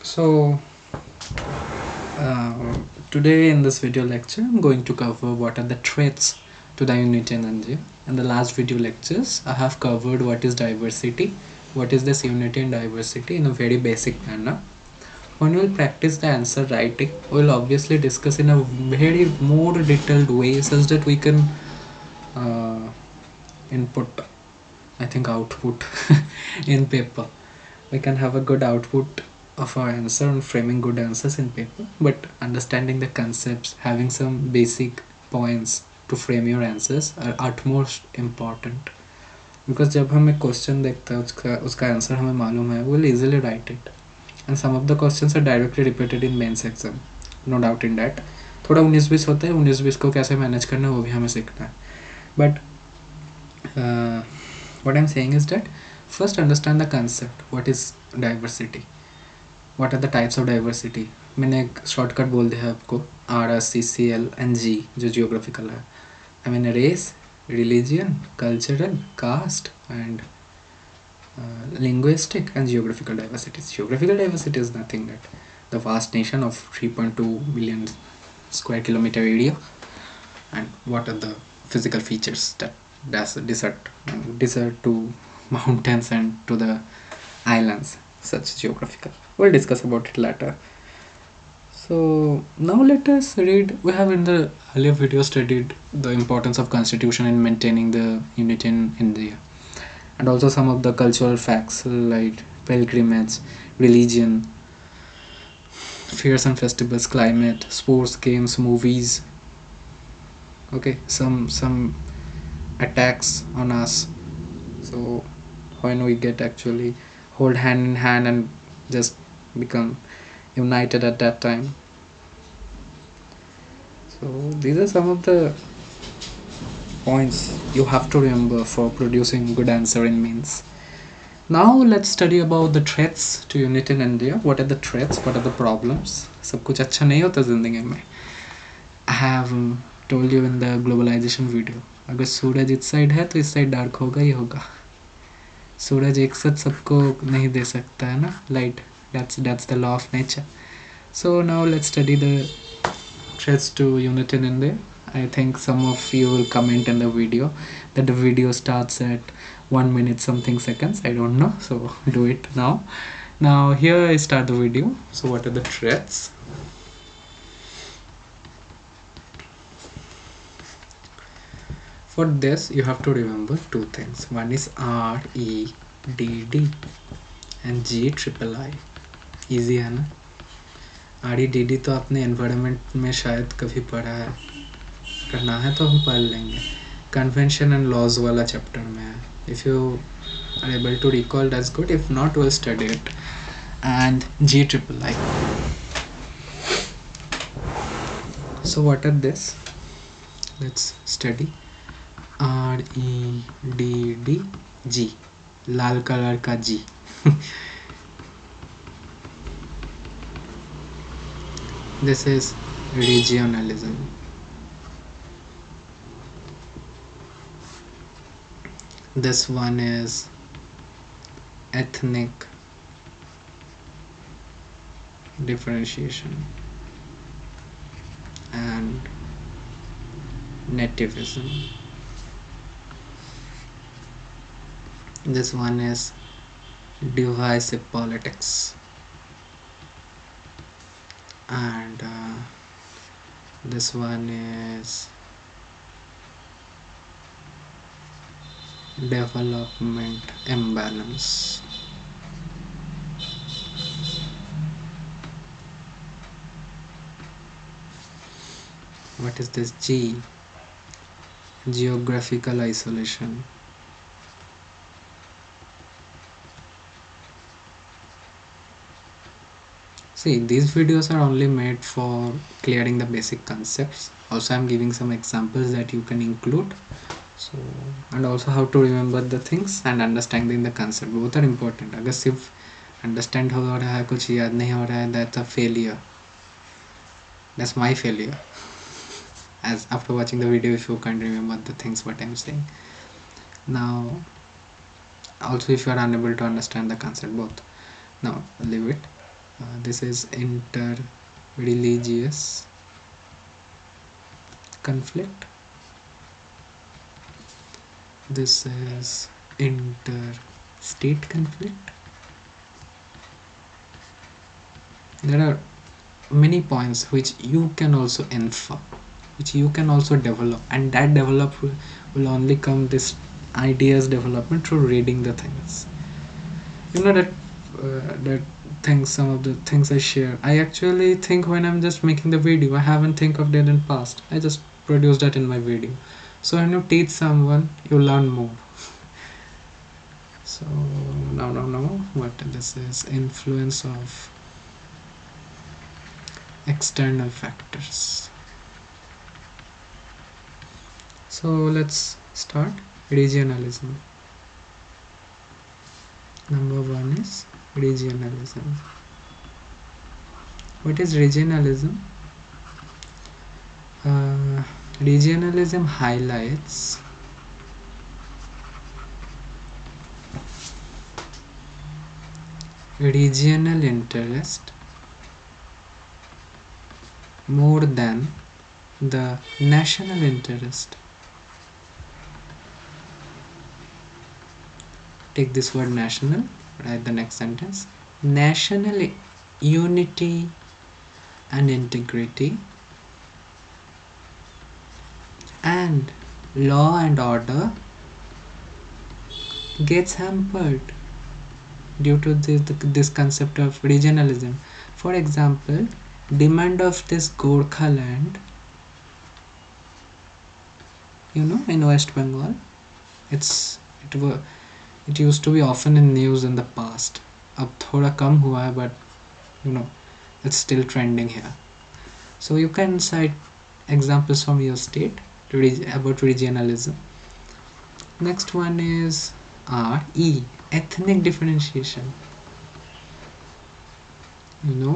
So today in this video lecture I'm going to cover what are the threats to the unity energy. In the last video lectures I have covered what is diversity, what is this unity and diversity in a very basic manner. When we will practice the answer writing, we will obviously discuss in a very more detailed way such that we can input, I think output in paper. We can have a good output of our answer and framing good answers in paper, but understanding the concepts, having some basic points to frame your answers are utmost important. Because जब हम एक question देखते हैं उसका answer हमें मालूम है, we'll easily write it. And some of the questions are directly repeated in mains exam, no doubt in that. थोड़ा 19-20 होता है, 19-20 को कैसे मैनेज करना है वो भी हमें सीखना है. But what I'm saying is that first understand the concept. What is diversity? What are the types of diversity? मैंने एक शॉर्टकट बोल दिया है आपको, RSCCL and G जो जियोग्राफिकल है. I mean race, religion, cultural, caste and linguistic and geographical diversity. Geographical diversity is nothing but the vast nation of 3.2 billion square kilometer area, and what are the physical features that desert to mountains and to the islands, such geographical. We'll discuss about it later. So now let us read. We have in the earlier video studied the importance of constitution in maintaining the unity in India, and also some of the cultural facts like pilgrimage, religion, fairs and festivals, climate, sports, games, movies. Okay, some attacks on us. So when we get actually hold hand in hand and just become united at that time. So these are some of the points you have to remember for producing good answer in mains. Now let's study about the threats to unity in India. What are the threats? What are the problems? सब कुछ अच्छा नहीं होता जिंदगी में. I have told you in the globalization video. अगर सूरज इस side है तो इस साइड डार्क होगा ही होगा. सूरज एक साथ सबको नहीं दे सकता है ना, light. That's the law of nature. So now let's study the threats to unity in India. I think some of you will comment in the video that the video starts at 1 minute something seconds. I don't know, so do it now. Now here I start the video. So what are the threats? For this you have to remember two things. One is REDD and GIII. Easy है ना. REDD तो आपने environment में शायद कभी पढ़ा है, करना है तो हम पढ़ लेंगे. कन्वेंशन एंड लॉज वाला चैप्टर में है. If you are able to recall that's good, if not will study it. And GIII. So what are this? Let's study. REDD G, लाल कलर का G. This is regionalism. This one is ethnic differentiation and nativism. This one is divisive politics, and this one is development imbalance. What is this G? Geographical isolation. See, these videos are only made for clearing the basic concepts. Also I'm giving some examples that you can include. So, and also how to remember the things and understanding the concept, both are important. अगर सिर्फ understand हो रहा है, कुछ याद नहीं हो रहा है, that's a failure. That's my failure. As after watching the video, if you can't remember the things what I'm saying. Now also if you are unable to understand the concept both, now leave it. This is inter-religious conflict. This is inter-state conflict. There are many points which you can also infer, which you can also develop, and that will only come this ideas development through reading the things. You know that that things, some of the things I share, I actually think when I'm just making the video, I haven't think of that in past. I just produce that in my video. So when you teach someone, you learn more. So now what this is, influence of external factors. So let's start. Regionalism. Number one is regionalism. What is regionalism? Regionalism highlights regional interest more than the national interest. Take this word national, write the next sentence. National unity and integrity and law and order gets hampered due to this concept of regionalism. For example, demand of this Gorkha land, in West Bengal, it used to be often in news in the past. अब थोड़ा कम हुआ है, but it's still trending here. So you can cite examples from your state about regionalism. Next one is RE, ethnic differentiation.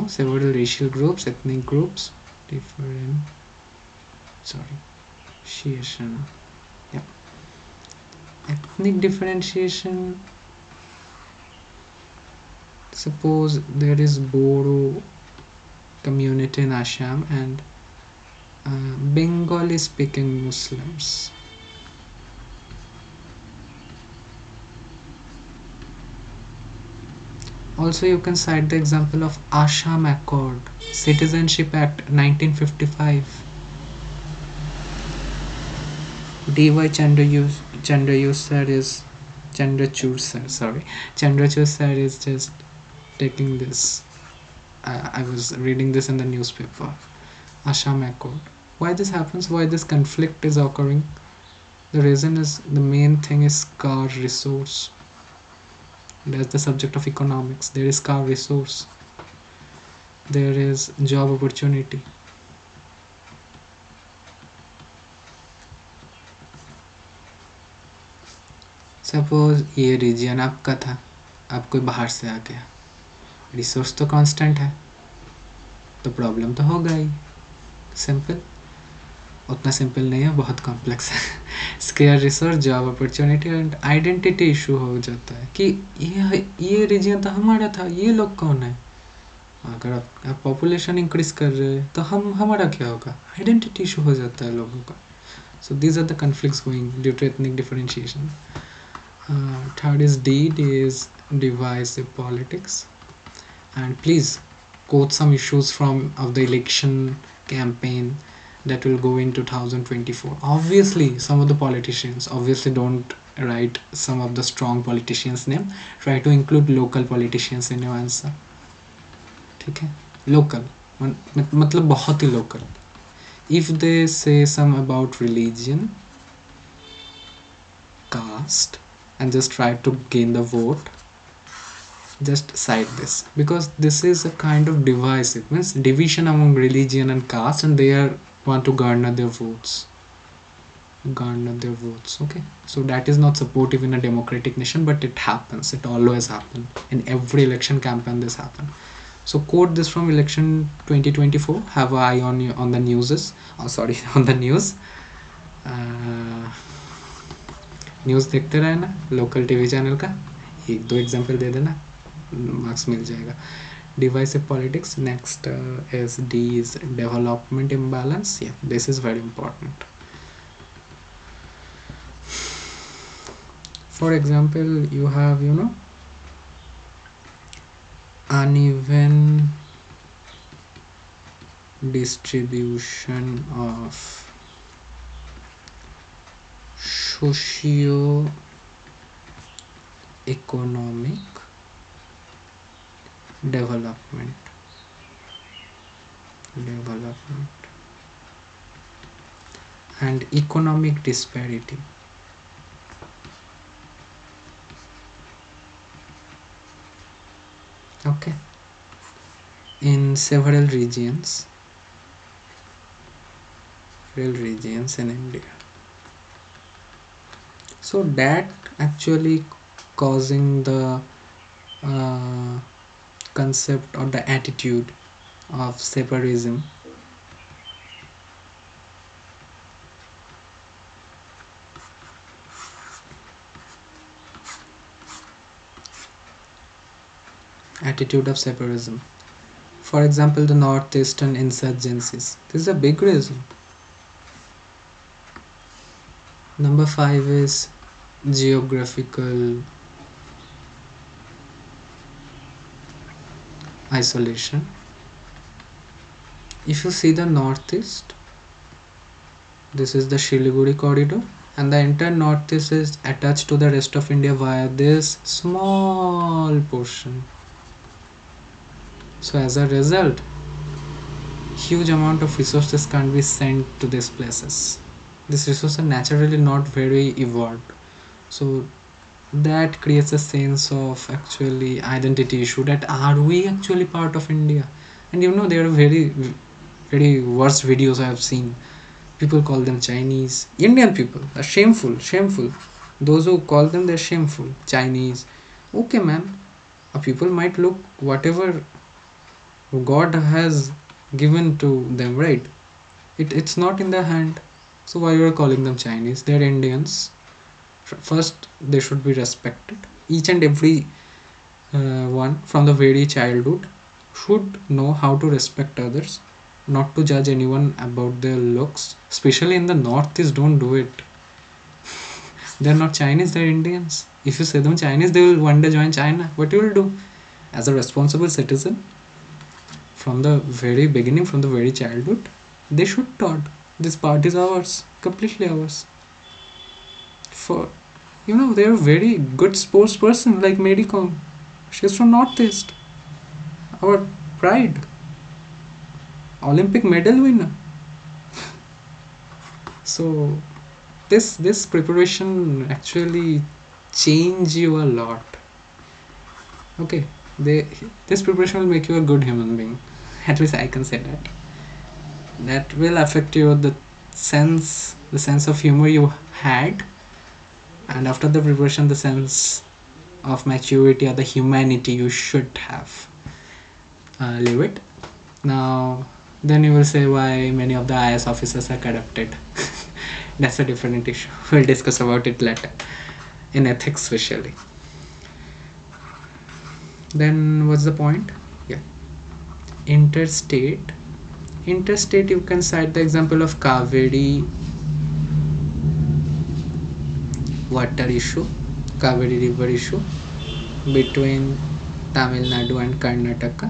Several racial groups, ethnic groups, differentiation. Yep. Ethnic differentiation. Suppose there is Bodo community in Assam and Bengali speaking Muslims. Also, you can cite the example of Assam Accord, Citizenship Act 1955. D.Y. Chandrachud sir is just taking this. I was reading this in the newspaper. Assam Accord. Why this happens? Why this conflict is occurring? The reason is, the main thing is scarce resource. That's the subject of economics. There is scarce resource. There is job opportunity. Suppose ये reason आपका था, अब कोई बाहर से आ गया, resource तो constant है, तो प्रॉब्लम तो होगा ही. सिंपल. उतना सिंपल नहीं है, बहुत कॉम्प्लेक्स है. Square resource, job opportunity and identity issue हो जाता है कि ये रीजन तो हमारा था, ये लोग कौन है. अगर आप पॉपुलेशन इंक्रीज कर रहे हैं तो हमारा क्या होगा, आइडेंटिटी इशू हो जाता है लोगों का. So these are the conflicts going due to ethnic differentiation. Third is D is divisive politics. And please quote some issues of the election campaign that will go in 2024. Obviously, some of the politicians, obviously don't write some of the strong politicians' name. Try to include local politicians in your answer. ठीक है, local मतलब बहुत ही local. If they say some about religion, caste, and just try to gain the vote, just cite this, because this is a kind of divisive, means division among religion and caste, and they want to garner their votes. Okay, so that is not supportive in a democratic nation, but it happens. It always happens in every election campaign. This happen. So quote this from election 2024. Have an eye on the newses. On the news. News देखते रहना, local TV channel का. 1-2 example दे देना, marks मिल जाएगा. divisive politics. Next is D is development imbalance. Yeah, this is very important. For example, you have, uneven distribution of socio-economic development and economic disparity. Okay, in several regions in India. So that actually causing the uh, concept or the attitude of separatism. Attitude of separatism. For example, the northeastern insurgencies. This is a big reason. Number 5 is geographical isolation. If you see the northeast, this is the Shiliguri corridor, and the entire northeast is attached to the rest of India via this small portion. So as a result, huge amount of resources can't be sent to these places. These resources are naturally not very evolved. So that creates a sense of actually identity issue, that are we actually part of India? And there are very worse videos I have seen. People call them Chinese. Indian people are shameful. Those who call them, they're shameful. Chinese. Okay, man. People might look whatever God has given to them, right? It's not in their hand. So why you are calling them Chinese? They're Indians. First, they should be respected. Each and every one from the very childhood should know how to respect others, not to judge anyone about their looks. Especially in the Northeast, don't do it. They're not Chinese, they're Indians. If you say them Chinese, they will one day join China. What you will do? As a responsible citizen, from the very beginning, from the very childhood, they should taught this part is ours, completely ours. For they're a very good sports person like Mary Kom. She's from Northeast. Our pride. Olympic medal winner. So this preparation actually change you a lot. Okay, this preparation will make you a good human being. At least I can say that. That will affect you the sense of humor you had, and after the preparation the sense of maturity or the humanity you should have. Leave it. Now then you will say why many of the IS officers are corrupted. That's a different issue. We'll discuss about it later, in ethics especially. Then what's the point? Yeah, interstate you can cite the example of Kaveri water issue, Kaveri river issue between Tamil Nadu and Karnataka.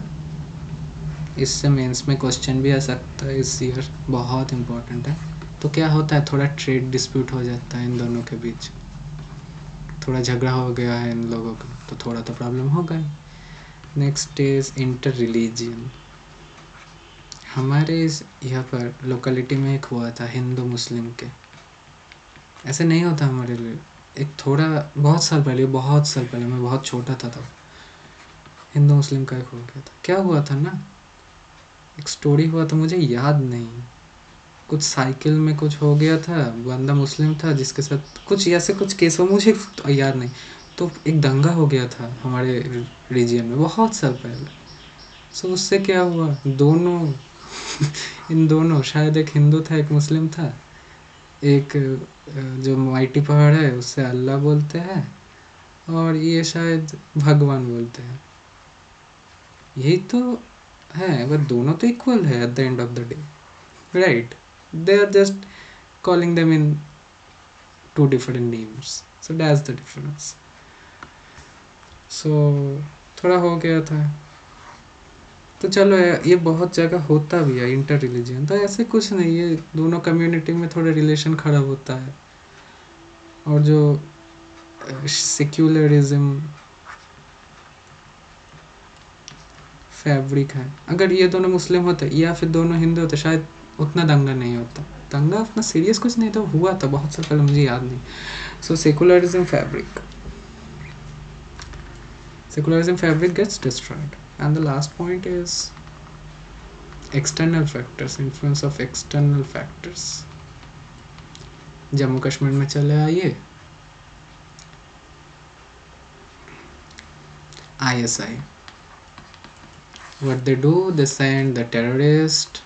इससे mains में question भी आ सकता है इस year, बहुत important है. तो क्या होता है, थोड़ा ट्रेड डिस्प्यूट हो जाता है इन दोनों के बीच, थोड़ा झगड़ा हो गया है इन लोगों का, तो थोड़ा तो प्रॉब्लम होगा ही. Next is inter religion. हमारे इस यहाँ पर लोकेलिटी में एक हुआ था हिंदू मुस्लिम के. ऐसे नहीं होता हमारे लिए. एक थोड़ा बहुत साल पहले मैं बहुत छोटा था तब हिंदू मुस्लिम का एक हो गया था. क्या हुआ था ना, एक स्टोरी हुआ था, मुझे याद नहीं, कुछ साइकिल में कुछ हो गया था, बंदा मुस्लिम था जिसके साथ कुछ ऐसे कुछ केस हो, मुझे याद नहीं. तो एक दंगा हो गया था हमारे रीजन में बहुत साल पहले. सो उससे क्या हुआ, दोनों इन दोनों, शायद एक हिंदू था एक मुस्लिम था, एक जो माइटी पहाड़ है उससे अल्लाह बोलते हैं और ये शायद भगवान बोलते हैं. यही तो है, बट दोनों तो इक्वल है at the end of the day, right? They are just calling them in two different names, so that's the difference. So थोड़ा हो गया था, तो चलो ये बहुत जगह होता भी है इंटर रिलीजियन, तो ऐसे कुछ नहीं है, दोनों कम्युनिटी में थोड़ा रिलेशन खराब होता है। और जो सेक्युलरिज्म फैब्रिक है, अगर ये दोनों मुस्लिम होते या फिर दोनों हिंदू होते शायद उतना दंगा नहीं होता। दंगा उतना सीरियस कुछ नहीं था, हुआ था बहुत साल पहले, मुझे याद नहीं। सो secularism fabric gets destroyed. And the last point is external factors, influence of external factors. Jammu Kashmir में चले आइए, ISI, what they do, they send the terrorist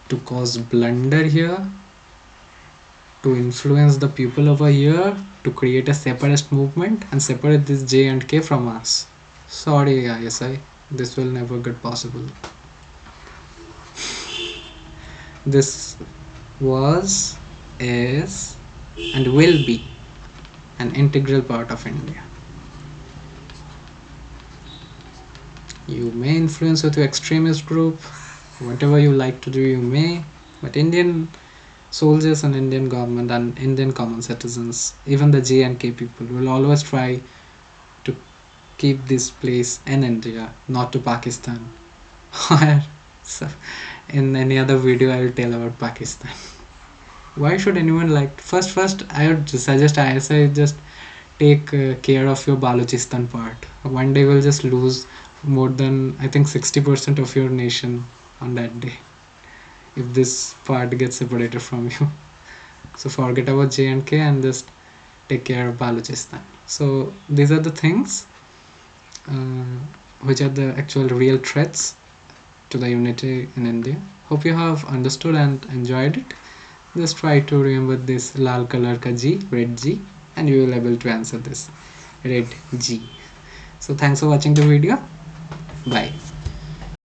to cause blunder here, to influence the people over here, to create a separatist movement and separate this J and K from us. Sorry ISI, this will never get possible. This was, is and will be an integral part of India. You may influence with your extremist group, whatever you like to do you may, but Indian soldiers and Indian government and Indian common citizens, even the J and K people, will always try to keep this place in India, not to Pakistan. So, in any other video I will tell about Pakistan. Why should anyone like, first I would suggest ISI just take care of your Balochistan part. One day we'll just lose more than I think 60% of your nation on that day if this part gets separated from you. So forget about J&K and just take care of Balochistan. So these are the things which are the actual real threats to the unity in India. Hope you have understood and enjoyed it. Just try to remember this lal color ka G, red G, and you will able to answer this red G. So thanks for watching the video. Bye.